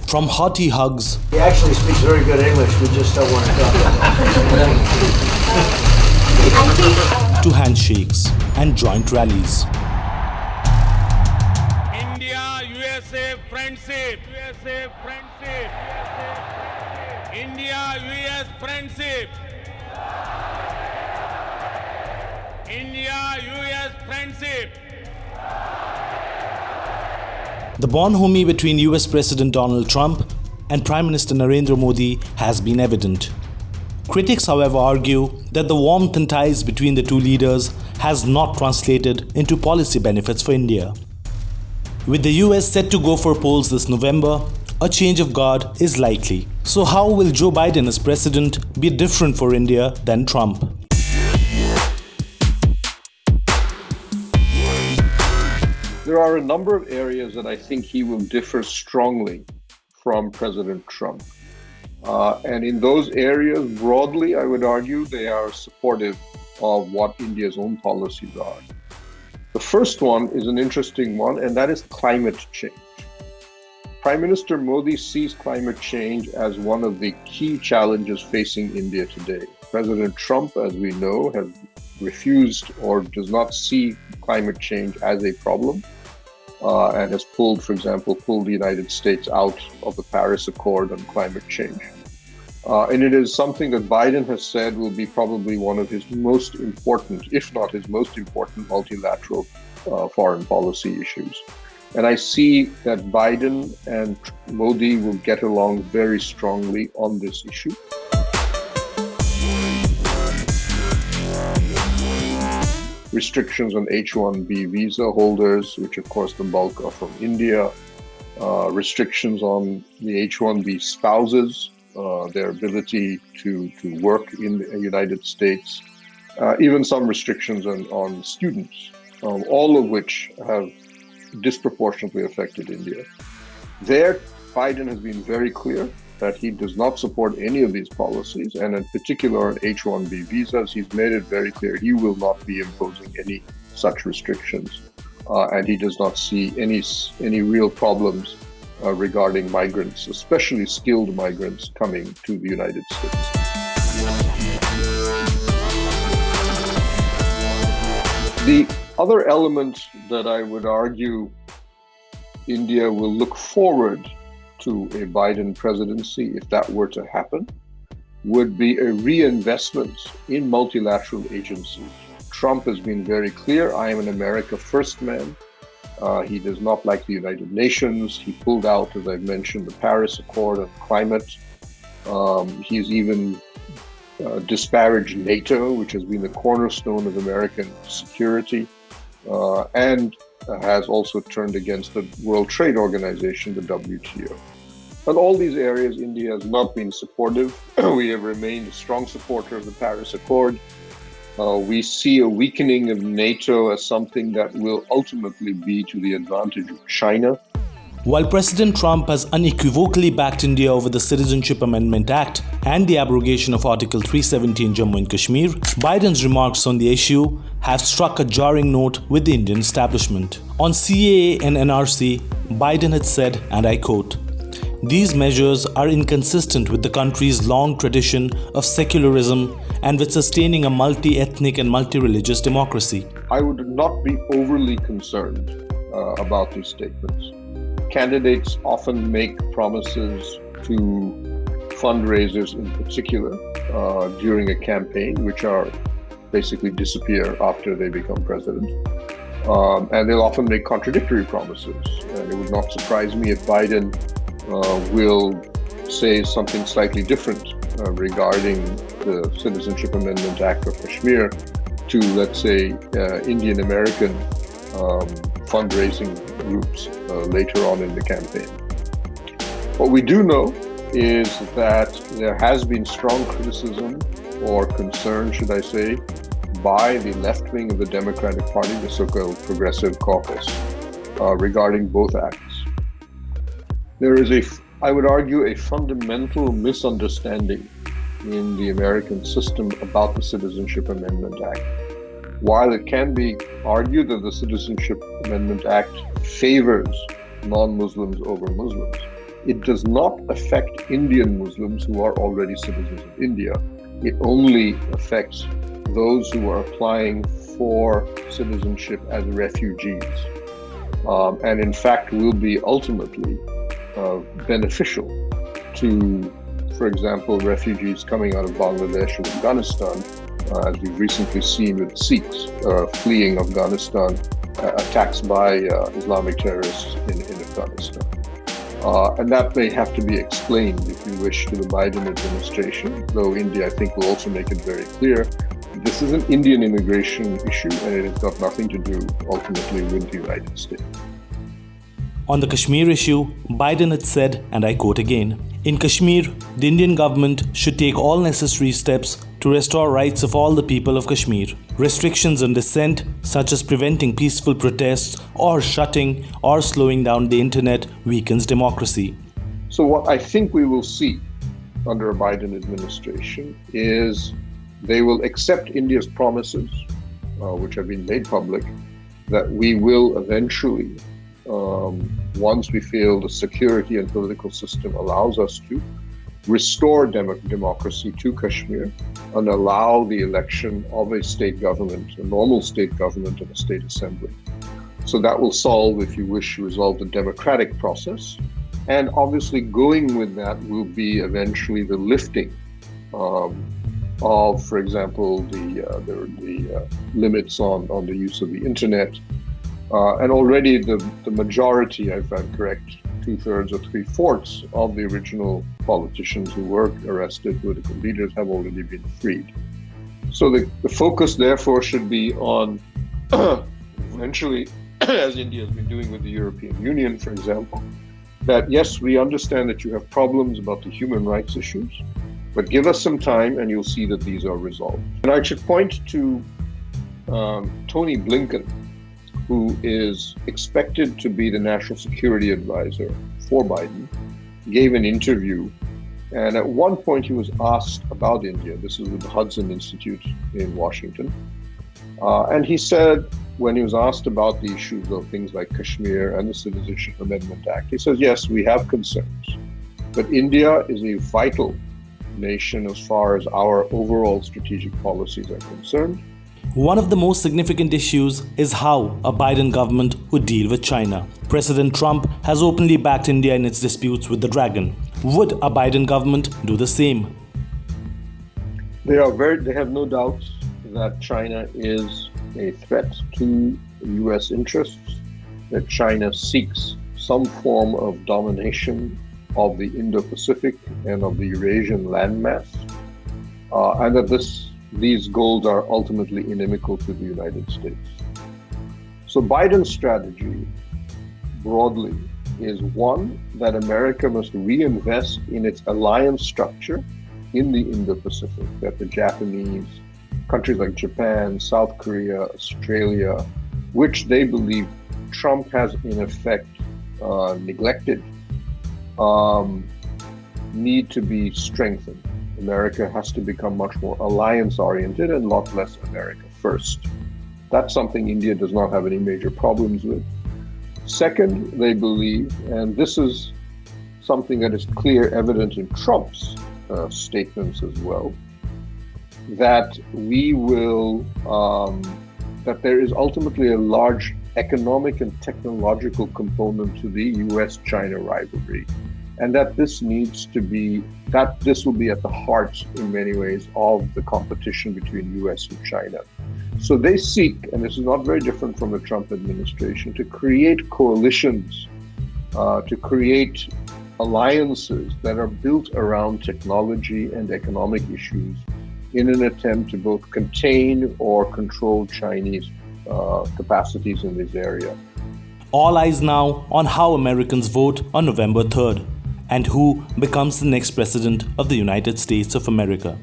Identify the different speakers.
Speaker 1: From hearty hugs
Speaker 2: He actually speaks very good English, we just don't want to talk about it.
Speaker 1: to handshakes and joint rallies.
Speaker 3: India-USA friendship. India-US friendship. India-US friendship.
Speaker 1: The bonhomie between US President Donald Trump and Prime Minister Narendra Modi has been evident. Critics, however, argue that the warmth and ties between the two leaders has not translated into policy benefits for India. With the US set to go for polls this November, a change of guard is likely. So how will Joe Biden as president be different for India than Trump?
Speaker 4: There are a number of areas that I think he will differ strongly from President Trump. And in those areas, broadly, I would argue they are supportive of what India's own policies are. The first one is an interesting one, and that is climate change. Prime Minister Modi sees climate change as one of the key challenges facing India today. President Trump, as we know, has refused or does not see climate change as a problem. And has pulled the United States out of the Paris Accord on climate change. And it is something that Biden has said will be probably one of his most important, if not his most important, multilateral foreign policy issues. And I see that Biden and Modi will get along very strongly on this issue. Restrictions on H-1B visa holders, which of course the bulk are from India. Restrictions on the H-1B spouses, their ability to work in the United States. Even some restrictions on students, all of which have disproportionately affected India. There, Biden has been very clear that he does not support any of these policies, and in particular on H-1B visas, he's made it very clear he will not be imposing any such restrictions, and he does not see any real problems regarding migrants, especially skilled migrants coming to the United States. The other element that I would argue India will look forward to a Biden presidency, if that were to happen, would be a reinvestment in multilateral agencies. Trump has been very clear, I am an America first man. He does not like the United Nations. He pulled out, as I've mentioned, the Paris Accord on climate. He's even disparaged NATO, which has been the cornerstone of American security, and has also turned against the World Trade Organization, the WTO. On all these areas, India has not been supportive. We have remained a strong supporter of the Paris Accord. We see a weakening of NATO as something that will ultimately be to the advantage of China.
Speaker 1: While President Trump has unequivocally backed India over the Citizenship Amendment Act and the abrogation of Article 370 in Jammu and Kashmir, Biden's remarks on the issue have struck a jarring note with the Indian establishment. On CAA and NRC, Biden had said, and I quote, "These measures are inconsistent with the country's long tradition of secularism and with sustaining a multi-ethnic and multi-religious democracy."
Speaker 4: I would not be overly concerned about these statements. Candidates often make promises to fundraisers in particular during a campaign, which are basically disappear after they become president. And they'll often make contradictory promises. And it would not surprise me if Biden will say something slightly different regarding the Citizenship Amendment Act of Kashmir to, let's say, Indian American fundraising groups later on in the campaign. What we do know is that there has been strong criticism or concern, should I say, by the left wing of the Democratic Party, the so-called Progressive Caucus, regarding both acts. There is I would argue, a fundamental misunderstanding in the American system about the Citizenship Amendment Act. While it can be argued that the Citizenship Amendment Act favors non-Muslims over Muslims, it does not affect Indian Muslims who are already citizens of India. It only affects those who are applying for citizenship as refugees. And in fact will be ultimately beneficial to, for example, refugees coming out of Bangladesh or Afghanistan, as we've recently seen with Sikhs fleeing Afghanistan, attacks by Islamic terrorists in Afghanistan. And that may have to be explained, if you wish, to the Biden administration, though India, I think, will also make it very clear this is an Indian immigration issue and it has got nothing to do ultimately with the United States.
Speaker 1: On the Kashmir issue, Biden had said, and I quote again, "In Kashmir, the Indian government should take all necessary steps to restore rights of all the people of Kashmir. Restrictions on dissent, such as preventing peaceful protests or shutting or slowing down the internet, weakens democracy."
Speaker 4: So what I think we will see under a Biden administration is they will accept India's promises, which have been made public, that we will eventually, once we feel the security and political system allows us to, restore democracy to Kashmir and allow the election of a state government, a normal state government and a state assembly. So that will solve, if you wish, resolve the democratic process. And obviously going with that will be eventually the lifting of, for example, the limits on the use of the internet. And already the majority, if I'm correct, 2/3 or 3/4 of the original politicians who were arrested, political leaders, have already been freed. So the focus, therefore, should be on eventually, as India has been doing with the European Union, for example, that yes, we understand that you have problems about the human rights issues, but give us some time and you'll see that these are resolved. And I should point to Tony Blinken, who is expected to be the national security advisor for Biden, gave an interview. And at one point he was asked about India. This is with the Hudson Institute in Washington. And he said, when he was asked about the issues of things like Kashmir and the Citizenship Amendment Act, he says, yes, we have concerns, but India is a vital nation as far as our overall strategic policies are concerned.
Speaker 1: One of the most significant issues is how a Biden government would deal with China. President Trump has openly backed India in its disputes with the dragon. Would a Biden government do the same?
Speaker 4: They have no doubt that China is a threat to U.S. interests, that China seeks some form of domination of the Indo-Pacific and of the Eurasian landmass, and that these goals are ultimately inimical to the United States. So Biden's strategy, broadly, is one, that America must reinvest in its alliance structure in the Indo-Pacific, that the Japanese, countries like Japan, South Korea, Australia, which they believe Trump has in effect neglected, need to be strengthened. America has to become much more alliance-oriented and a lot less America first. That's something India does not have any major problems with. Second, they believe, and this is something that is clear, evident in Trump's statements as well, that that there is ultimately a large economic and technological component to the U.S.-China rivalry, and that this will be at the heart, in many ways, of the competition between U.S. and China. So they seek, and this is not very different from the Trump administration, to create coalitions, to create alliances that are built around technology and economic issues in an attempt to both contain or control Chinese capacities in this area.
Speaker 1: All eyes now on how Americans vote on November 3rd and who becomes the next president of the United States of America.